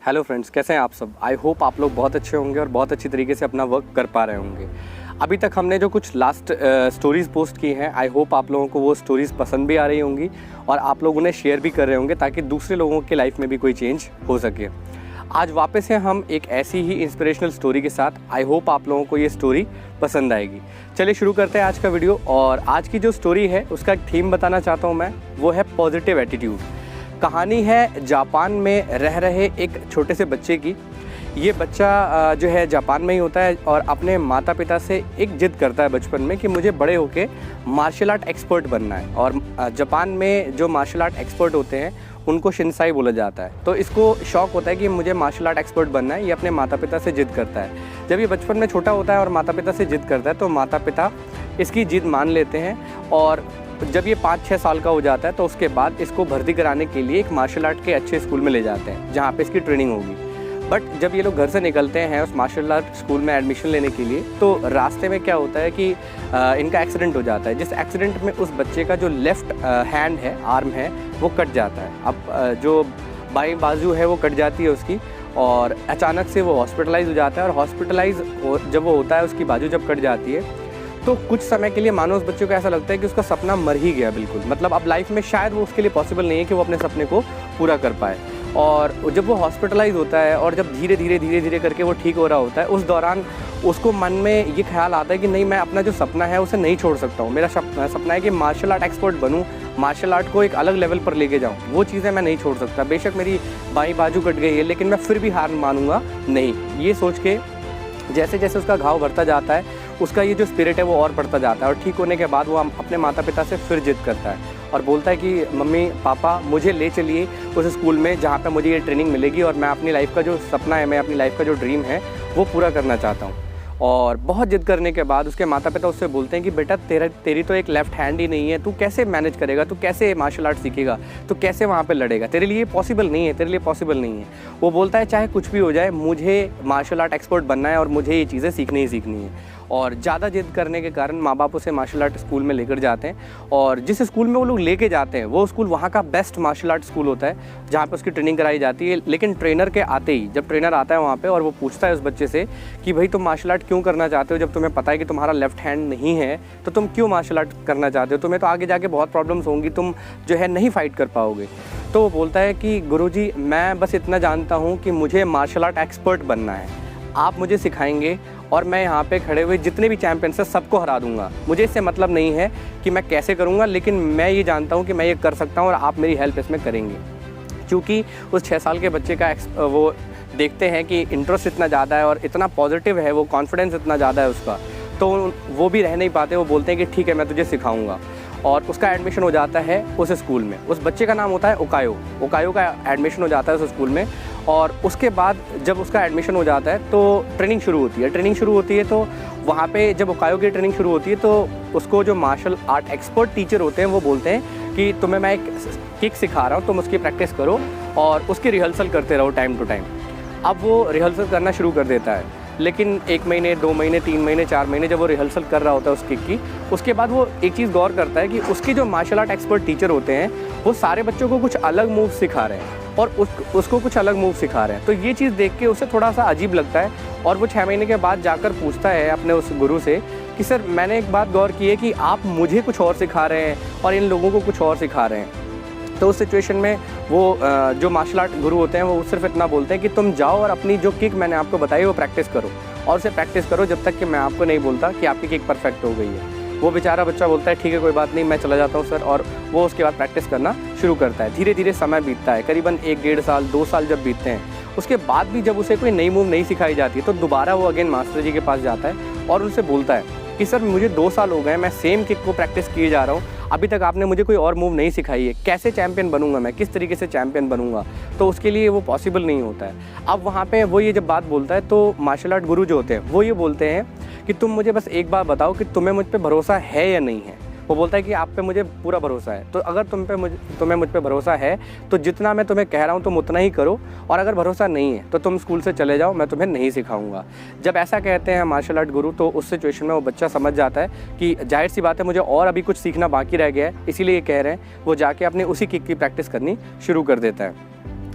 Hello friends, कैसे हैं आप सब। आई होप आप लोग बहुत अच्छे होंगे और बहुत अच्छी तरीके से अपना वर्क कर पा रहे होंगे। अभी तक हमने जो कुछ लास्ट स्टोरीज़ पोस्ट की हैं, आई होप आप लोगों को वो स्टोरीज़ पसंद भी आ रही होंगी और आप लोग उन्हें शेयर भी कर रहे होंगे ताकि दूसरे लोगों के लाइफ में भी कोई चेंज हो सके। आज वापस हैं हम एक ऐसी ही इंस्पिरेशनल स्टोरी के साथ। आई होप आप लोगों को ये स्टोरी पसंद आएगी। चलिए शुरू करते हैं आज का वीडियो। और आज की जो स्टोरी है उसका एक थीम बताना चाहता हूँ मैं, वो है पॉजिटिव एटीट्यूड। कहानी है जापान में रह रहे एक छोटे से बच्चे की। ये बच्चा जो है जापान में ही होता है और अपने माता पिता से एक जिद करता है बचपन में कि मुझे बड़े होके मार्शल आर्ट एक्सपर्ट बनना है। और जापान में जो मार्शल आर्ट एक्सपर्ट होते हैं उनको शिनसाई बोला जाता है। तो इसको शौक होता है कि मुझे मार्शल आर्ट एक्सपर्ट बनना है। ये अपने माता पिता से जिद करता है। जब ये बचपन में छोटा होता है और माता पिता से जिद करता है तो माता पिता इसकी जिद मान लेते हैं। और जब ये 5-6 साल का हो जाता है तो उसके बाद इसको भर्ती कराने के लिए एक मार्शल आर्ट के अच्छे स्कूल में ले जाते हैं जहाँ पे इसकी ट्रेनिंग होगी। बट जब ये लोग घर से निकलते हैं उस मार्शल आर्ट स्कूल में एडमिशन लेने के लिए, तो रास्ते में क्या होता है कि इनका एक्सीडेंट हो जाता है। जिस एक्सीडेंट में उस बच्चे का जो लेफ़्ट हैंड है, आर्म है, वो कट जाता है। अब जो बाईं बाजू है वो कट जाती है उसकी, और अचानक से वो हॉस्पिटलाइज हो जाता है। और हॉस्पिटलाइज जब वो होता है, उसकी बाजू जब कट जाती है तो कुछ समय के लिए मानो उस बच्चे को ऐसा लगता है कि उसका सपना मर ही गया बिल्कुल। मतलब अब लाइफ में शायद वो उसके लिए पॉसिबल नहीं है कि वो अपने सपने को पूरा कर पाए। और जब वो हॉस्पिटलाइज होता है और जब धीरे धीरे करके वो ठीक हो रहा होता है, उस दौरान उसको मन में ये ख्याल आता है कि नहीं, मैं अपना जो सपना है उसे नहीं छोड़ सकता हूँ। मेरा सपना है कि मार्शल आर्ट एक्सपर्ट बनूँ, मार्शल आर्ट को एक अलग लेवल पर लेके जाऊँ। वो चीज़ें मैं नहीं छोड़ सकता। बेशक मेरी बाईं बाजू कट गई है लेकिन मैं फिर भी हार मानूंगा नहीं। ये सोच के जैसे जैसे उसका घाव भरता जाता है, उसका ये जो स्पिरिट है वो और बढ़ता जाता है। और ठीक होने के बाद वो अपने माता पिता से फिर जिद करता है और बोलता है कि मम्मी पापा मुझे ले चलिए उस स्कूल में जहाँ पे मुझे ये ट्रेनिंग मिलेगी और मैं अपनी लाइफ का जो सपना है, मैं अपनी लाइफ का जो ड्रीम है वो पूरा करना चाहता हूँ। और बहुत जिद करने के बाद उसके माता पिता उससे बोलते हैं कि बेटा तेरी तो एक लेफ़्ट हैंड ही नहीं है, तू कैसे मैनेज करेगा, तू कैसे मार्शल आर्ट सीखेगा, तू कैसे वहाँ पे लड़ेगा, तेरे लिए पॉसिबल नहीं है, तेरे लिए पॉसिबल नहीं है। वो बोलता है चाहे कुछ भी हो जाए, मुझे मार्शल आर्ट एक्सपर्ट बनना है और मुझे ये चीज़ें सीखनी ही सीखनी है। और ज़्यादा जिद करने के कारण माँ बाप उसे मार्शल आर्ट स्कूल में लेकर जाते हैं। और जिस स्कूल में वो लोग लेके जाते हैं वो स्कूल वहाँ का बेस्ट मार्शल आर्ट स्कूल होता है जहाँ पे उसकी ट्रेनिंग कराई जाती है। लेकिन ट्रेनर के आते ही, जब ट्रेनर आता है वहाँ पे और वो पूछता है उस बच्चे से कि भाई तुम मार्शल आर्ट क्यों करना चाहते हो, जब तुम्हें पता है कि तुम्हारा लेफ्ट हैंड नहीं है तो तुम क्यों मार्शल आर्ट करना चाहते हो, तुम्हें तो आगे जाके बहुत प्रॉब्लम्स होंगी, तुम जो है नहीं फाइट कर पाओगे। तो वो बोलता है कि गुरुजी मैं बस इतना जानता हूँ कि मुझे मार्शल आर्ट एक्सपर्ट बनना है, आप मुझे सिखाएंगे और मैं यहाँ पे खड़े हुए जितने भी चैंपियंस हैं सबको हरा दूंगा। मुझे इससे मतलब नहीं है कि मैं कैसे करूँगा, लेकिन मैं ये जानता हूँ कि मैं ये कर सकता हूँ और आप मेरी हेल्प इसमें करेंगे। क्योंकि उस 6 साल के बच्चे का वो देखते हैं कि इंटरेस्ट इतना ज़्यादा है और इतना पॉजिटिव है, वो कॉन्फिडेंस इतना ज़्यादा है उसका, तो वो भी रह नहीं पाते। वो बोलते हैं कि ठीक है मैं तुझे सिखाऊँगा। और उसका एडमिशन हो जाता है उस स्कूल में। उस बच्चे का नाम होता है ओकायो का एडमिशन हो जाता है उस स्कूल में। और उसके बाद जब उसका एडमिशन हो जाता है तो ट्रेनिंग शुरू होती है। तो वहाँ पे जब ओकायो की ट्रेनिंग शुरू होती है तो उसको जो मार्शल आर्ट एक्सपर्ट टीचर होते हैं वो बोलते हैं कि तुम्हें मैं एक किक सिखा रहा हूँ, तुम उसकी प्रैक्टिस करो और उसकी रिहर्सल करते रहो टाइम टू टाइम। अब वो रिहर्सल करना शुरू कर देता है, लेकिन 1 महीने, 2 महीने, 3 महीने, 4 महीने जब वो रिहर्सल कर रहा होता है उस किक की, उसके बाद वो एक चीज़ गौर करता है कि उसके जो मार्शल आर्ट एक्सपर्ट टीचर होते हैं वो सारे बच्चों को कुछ अलग मूव सिखा रहे हैं और उसको कुछ अलग मूव सिखा रहे हैं। तो ये चीज़ देख के उसे थोड़ा सा अजीब लगता है और वो 6 महीने के बाद जाकर पूछता है अपने उस गुरु से कि सर मैंने एक बात गौर की है कि आप मुझे कुछ और सिखा रहे हैं और इन लोगों को कुछ और सिखा रहे हैं। तो उस सिचुएशन में वो जो मार्शल आर्ट गुरु होते हैं वो सिर्फ इतना बोलते हैं कि तुम जाओ और अपनी जो किक मैंने आपको बताई वो प्रैक्टिस करो और उसे प्रैक्टिस करो जब तक कि मैं आपको नहीं बोलता कि आपकी किक परफेक्ट हो गई है। वो बेचारा बच्चा बोलता है ठीक है कोई बात नहीं, मैं चला जाता हूँ सर। और वो उसके बाद प्रैक्टिस करना शुरू करता है। धीरे धीरे समय बीतता है, करीबन 1-1.5 साल, 2 साल जब बीतते हैं, उसके बाद भी जब उसे कोई नई मूव नहीं सिखाई जाती है तो दोबारा वो अगेन मास्टर जी के पास जाता है और उनसे बोलता है कि सर मुझे 2 साल हो गए, मैं सेम किक को प्रैक्टिस किए जा रहा हूँ, अभी तक आपने मुझे कोई और मूव नहीं सिखाई है, कैसे चैंपियन बनूंगा मैं, किस तरीके से चैंपियन बनूंगा। तो उसके लिए वो पॉसिबल नहीं होता है। अब वहाँ पे वो ये जब बात बोलता है तो मार्शल आर्ट गुरु जो होते हैं वो ये बोलते हैं कि तुम मुझे बस एक बार बताओ कि तुम्हें मुझ पे भरोसा है या नहीं है। वो बोलता है कि आप पे मुझे पूरा भरोसा है, तो अगर तुम्हें मुझ पे भरोसा है तो जितना मैं तुम्हें कह रहा हूँ तुम उतना ही करो, और अगर भरोसा नहीं है तो तुम स्कूल से चले जाओ, मैं तुम्हें नहीं सिखाऊंगा। जब ऐसा कहते हैं मार्शल आर्ट गुरु तो उस सिचुएशन में वो बच्चा समझ जाता है कि जाहिर सी बात है मुझे और अभी कुछ सीखना बाकी रह गया है, इसीलिए ये कह रहे हैं। वो जाके अपनी उसी किक की प्रैक्टिस करनी शुरू कर देता है।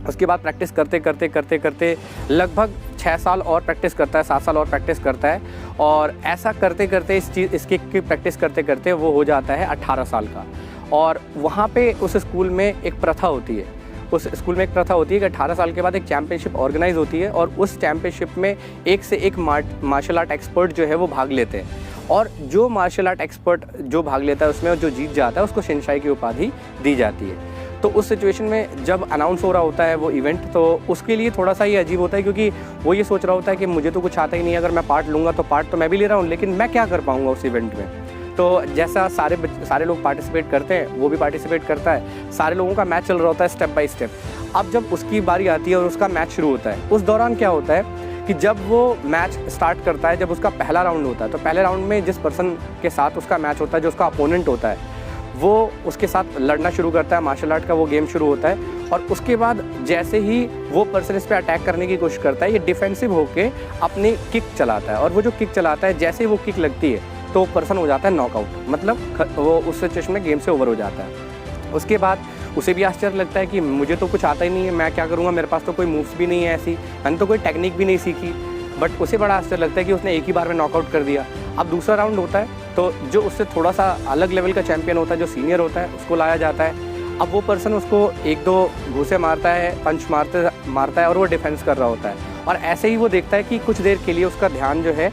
उसके बाद प्रैक्टिस करते करते करते करते लगभग 6 साल और प्रैक्टिस करता है, 7 साल और प्रैक्टिस करता है, और ऐसा करते करते इस किक की प्रैक्टिस करते करते वो हो जाता है 18 साल का। और वहाँ पे उस स्कूल में एक प्रथा होती है, उस स्कूल में एक प्रथा होती है कि 18 साल के बाद एक चैम्पियनशिप ऑर्गेनाइज होती है, और उस चैम्पियनशिप में एक से एक मार्शल आर्ट एक्सपर्ट जो है वो भाग लेते हैं, और जो मार्शल आर्ट एक्सपर्ट जो भाग लेता है उसमें जो जीत जाता है उसको शिनसाई की उपाधि दी जाती है। तो उस सिचुएशन में जब अनाउंस हो रहा होता है वो इवेंट, तो उसके लिए थोड़ा सा ये अजीब होता है, क्योंकि वो ये सोच रहा होता है कि मुझे तो कुछ आता ही नहीं, अगर मैं पार्ट लूँगा तो पार्ट तो मैं भी ले रहा हूँ, लेकिन मैं क्या कर पाऊँगा उस इवेंट में। तो जैसा सारे लोग पार्टिसिपेट करते हैं, वो भी पार्टिसिपेट करता है, सारे लोगों का मैच चल रहा होता है स्टेप बाय स्टेप। अब जब उसकी बारी आती है और उसका मैच शुरू होता है, उस दौरान क्या होता है कि जब वो मैच स्टार्ट करता है, जब उसका पहला राउंड होता है, तो पहले राउंड में जिस पर्सन के साथ उसका मैच होता है, जो उसका अपोनेंट होता है, वो उसके साथ लड़ना शुरू करता है, मार्शल आर्ट का वो गेम शुरू होता है। और उसके बाद जैसे ही वो पर्सन इस पर अटैक करने की कोशिश करता है, ये डिफेंसिव होके अपनी किक चलाता है, और वो जो किक चलाता है, जैसे ही वो किक लगती है तो पर्सन हो जाता है नॉकआउट, मतलब वो उस सिचुएशन में गेम से ओवर हो जाता है। उसके बाद उसे भी आश्चर्य लगता है कि मुझे तो कुछ आता ही नहीं है, मैं क्या करूँगा, मेरे पास तो कोई मूव्स भी नहीं है ऐसी, मैंने तो कोई टेक्निक भी नहीं सीखी। बट उसे बड़ा आश्चर्य लगता है कि उसने एक ही बार में नॉकआउट कर दिया। अब दूसरा राउंड होता है, तो जो उससे थोड़ा सा अलग लेवल का चैंपियन होता है, जो सीनियर होता है, उसको लाया जाता है। अब वो पर्सन उसको 1-2 घूंसे मारता है, पंच मारता है, और वो डिफेंस कर रहा होता है। और ऐसे ही वो देखता है कि कुछ देर के लिए उसका ध्यान जो है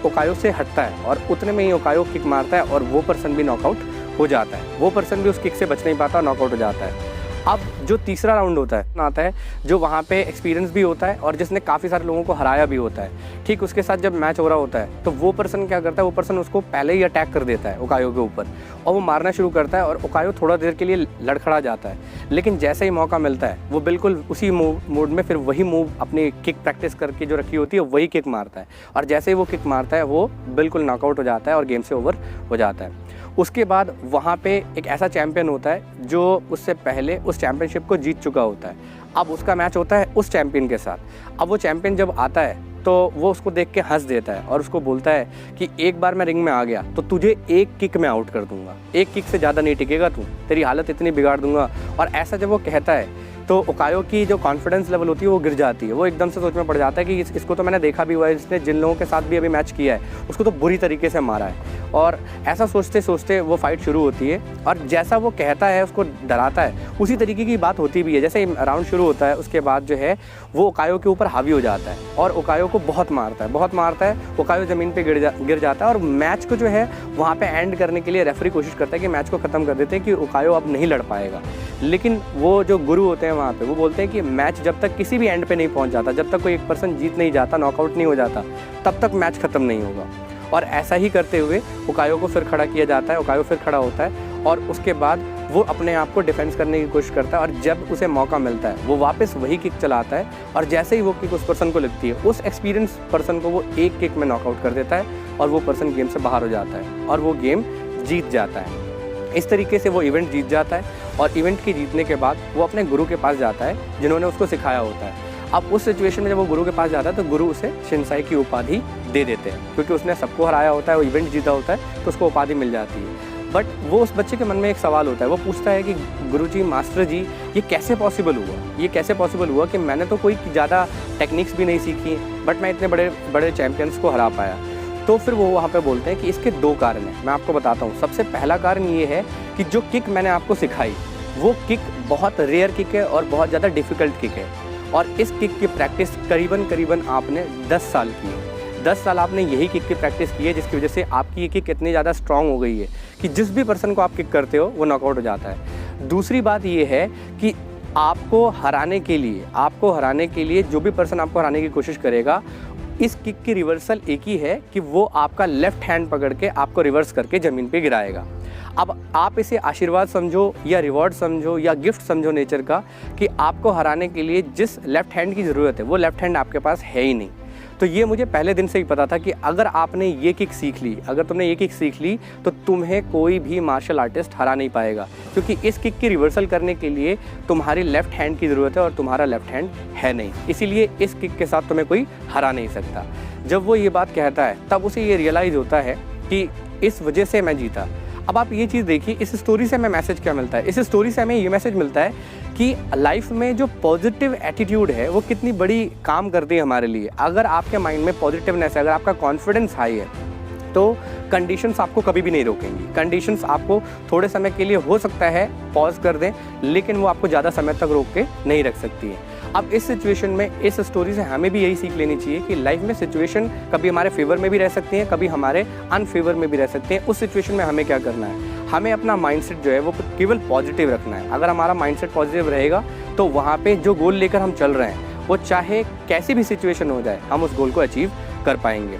ओकायो से हटता है, और उतने में ही ओकायो किक मारता है, और वो पर्सन भी नॉकआउट हो जाता है। वो पर्सन भी उस किक से बच नहीं पाता, नॉकआउट हो जाता है। अब जो तीसरा राउंड होता है जो वहाँ पे एक्सपीरियंस भी होता है और जिसने काफ़ी सारे लोगों को हराया भी होता है। ठीक उसके साथ जब मैच हो रहा होता है, तो वो पर्सन क्या करता है, वो पर्सन उसको पहले ही अटैक कर देता है ओकायो के ऊपर, और वो मारना शुरू करता है, और ओकायो थोड़ा देर के लिए लड़खड़ा जाता है। लेकिन जैसे ही मौका मिलता है, वो बिल्कुल उसी मूड में फिर वही मूव अपनी किक प्रैक्टिस करके जो रखी होती है वही किक मारता है, और जैसे ही वो किक मारता है वो बिल्कुल नॉकआउट हो जाता है और गेम से ओवर हो जाता है। उसके बाद वहाँ पे एक ऐसा चैंपियन होता है जो उससे पहले उस चैंपियनशिप को जीत चुका होता है। अब उसका मैच होता है उस चैंपियन के साथ। अब वो चैंपियन जब आता है तो वो उसको देख के हंस देता है और उसको बोलता है कि एक बार मैं रिंग में आ गया तो तुझे एक किक में आउट कर दूंगा, एक किक से ज़्यादा नहीं टिकेगा तू, तेरी हालत इतनी बिगाड़ दूंगा। और ऐसा जब वो कहता है तो ओकायो की जो कॉन्फिडेंस लेवल होती है वो गिर जाती है। वो एकदम से सोच में पड़ जाता है कि इसको तो मैंने देखा भी हुआ है, इसने जिन लोगों के साथ भी अभी मैच किया है उसको तो बुरी तरीके से मारा है। और ऐसा सोचते सोचते वो फाइट शुरू होती है, और जैसा वो कहता है उसको डराता है उसी तरीके की बात होती भी है। जैसे राउंड शुरू होता है उसके बाद जो है वो ओकायो के ऊपर हावी हो जाता है और ओकायो को बहुत मारता है। ओकायो ज़मीन पे गिर जाता है, और मैच को जो है वहाँ पे एंड करने के लिए रेफरी कोशिश करता है कि मैच को ख़त्म कर देते हैं कि ओकायो अब नहीं लड़ पाएगा। लेकिन वो जो गुरु होते हैं वहाँ पे वो बोलते हैं कि मैच जब तक किसी भी एंड पे नहीं पहुँच जाता, जब तक कोई एक पर्सन जीत नहीं जाता, नॉकआउट नहीं हो जाता, तब तक मैच ख़त्म नहीं होगा। और ऐसा ही करते हुए ओकायो को फिर खड़ा किया जाता है। ओकायो फिर खड़ा होता है और उसके बाद वो अपने आप को डिफेंस करने की कोशिश करता है, और जब उसे मौका मिलता है वो वापस वही किक चलाता है, और जैसे ही वो किक उस पर्सन को लगती है, उस एक्सपीरियंस पर्सन को वो एक किक में नॉकआउट कर देता है, और वो पर्सन गेम से बाहर हो जाता है और वो गेम जीत जाता है। इस तरीके से वो इवेंट जीत जाता है, और इवेंट के जीतने के बाद वो अपने गुरु के पास जाता है जिन्होंने उसको सिखाया होता है। अब उस सिचुएशन में जब वो गुरु के पास जाता है तो गुरु उसे शिनसाई की उपाधि दे देते हैं, क्योंकि उसने सबको हराया होता है, वो इवेंट जीता होता है, तो उसको उपाधि मिल जाती है। बट वो उस बच्चे के मन में एक सवाल होता है, वो पूछता है कि गुरुजी, मास्टर जी, ये कैसे पॉसिबल हुआ कि मैंने तो कोई ज़्यादा टेक्निक्स भी नहीं सीखी, बट मैं इतने बड़े बड़े चैम्पियंस को हरा पाया। तो फिर वो वहाँ पे बोलते हैं कि इसके 2 कारण हैं, मैं आपको बताता हूँ। सबसे पहला कारण ये है कि जो किक मैंने आपको सिखाई वो किक बहुत रेयर किक है और बहुत ज़्यादा डिफ़िकल्ट किक है, और इस किक की प्रैक्टिस करीबन आपने 10 साल की है। 10 साल आपने यही किक की प्रैक्टिस की है, जिसकी वजह से आपकी ये किक इतनी ज़्यादा स्ट्रॉन्ग हो गई है कि जिस भी पर्सन को आप किक करते हो वो नॉकआउट हो जाता है। दूसरी बात ये है कि आपको हराने के लिए जो भी पर्सन आपको हराने की कोशिश करेगा, इस किक की रिवर्सल एक ही है कि वो आपका लेफ्ट हैंड पकड़ के आपको रिवर्स करके ज़मीन पे गिराएगा। अब आप इसे आशीर्वाद समझो या रिवॉर्ड समझो या गिफ्ट समझो नेचर का, कि आपको हराने के लिए जिस लेफ्ट हैंड की ज़रूरत है वो लेफ्ट हैंड आपके पास है ही नहीं। तो ये मुझे पहले दिन से ही पता था कि अगर आपने ये किक सीख ली, तो तुम्हें कोई भी मार्शल आर्टिस्ट हरा नहीं पाएगा, क्योंकि इस किक की रिवर्सल करने के लिए तुम्हारी लेफ्ट हैंड की ज़रूरत है और तुम्हारा लेफ्ट हैंड है नहीं, इसीलिए इस किक के साथ तुम्हें कोई हरा नहीं सकता। जब वो ये बात कहता है तब उसे ये रियलाइज़ होता है कि इस वजह से मैं जीता। अब आप ये चीज़ देखिए, इस स्टोरी से हमें मैसेज क्या मिलता है? इस स्टोरी से हमें ये मैसेज मिलता है कि लाइफ में जो पॉजिटिव एटीट्यूड है वो कितनी बड़ी काम करती है हमारे लिए। अगर आपके माइंड में पॉजिटिवनेस है, अगर आपका कॉन्फिडेंस हाई है, तो कंडीशंस आपको कभी भी नहीं रोकेंगी। कंडीशंस आपको थोड़े समय के लिए हो सकता है पॉज कर दें, लेकिन वो आपको ज़्यादा समय तक रोक के नहीं रख सकती है। अब इस सिचुएशन में, इस स्टोरी से हमें भी यही सीख लेनी चाहिए कि लाइफ में सिचुएशन कभी हमारे फेवर में भी रह सकती हैं, कभी हमारे अनफेवर में भी रह सकते हैं। उस सिचुएशन में हमें क्या करना है, हमें अपना माइंडसेट जो है वो केवल पॉजिटिव रखना है। अगर हमारा माइंडसेट पॉजिटिव रहेगा तो वहाँ पे जो गोल लेकर हम चल रहे हैं वो चाहे कैसी भी सिचुएशन हो जाए, हम उस गोल को अचीव कर पाएंगे।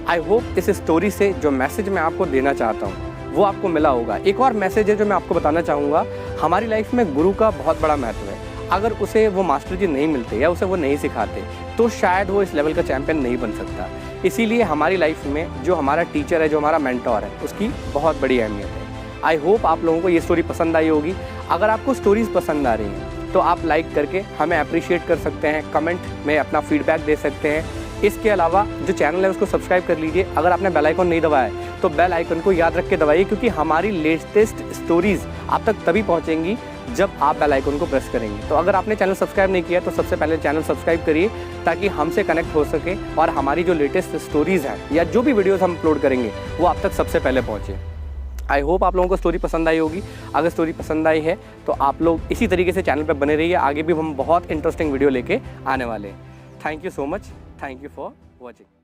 आई होप इस स्टोरी से जो मैसेज मैं आपको देना चाहता हूँ वो आपको मिला होगा। एक और मैसेज है जो मैं आपको बताना चाहूँगा, हमारी लाइफ में गुरु का बहुत बड़ा महत्व है। अगर उसे वो मास्टर जी नहीं मिलते या उसे वो नहीं सिखाते तो शायद वो इस लेवल का चैम्पियन नहीं बन सकता। इसीलिए हमारी लाइफ में जो हमारा टीचर है, जो हमारा मेंटोर है, उसकी बहुत बड़ी अहमियत है। आई होप आप लोगों को ये स्टोरी पसंद आई होगी। अगर आपको स्टोरीज़ पसंद आ रही हैं तो आप लाइक करके हमें अप्रिशिएट कर सकते हैं, कमेंट में अपना फीडबैक दे सकते हैं। इसके अलावा जो चैनल है उसको सब्सक्राइब कर लीजिए। अगर आपने बेल आइकन नहीं दबाया है तो बेल आइकन को याद रख के दबाइए, क्योंकि हमारी लेटेस्ट स्टोरीज़ आप तक तभी पहुंचेंगी जब आप बेल आइकन को प्रेस करेंगे। तो अगर आपने चैनल सब्सक्राइब नहीं किया तो सबसे पहले चैनल सब्सक्राइब करिए, ताकि हमसे कनेक्ट हो सके और हमारी जो लेटेस्ट स्टोरीज़ हैं या जो भी वीडियोज़ हम अपलोड करेंगे वो आप तक सबसे पहले पहुँचे। आई होप आप लोगों को स्टोरी पसंद आई होगी। अगर स्टोरी पसंद आई है तो आप लोग इसी तरीके से चैनल पर बने रहिए, आगे भी हम बहुत इंटरेस्टिंग वीडियो लेके आने वाले हैं। Thank you so much, thank you for watching.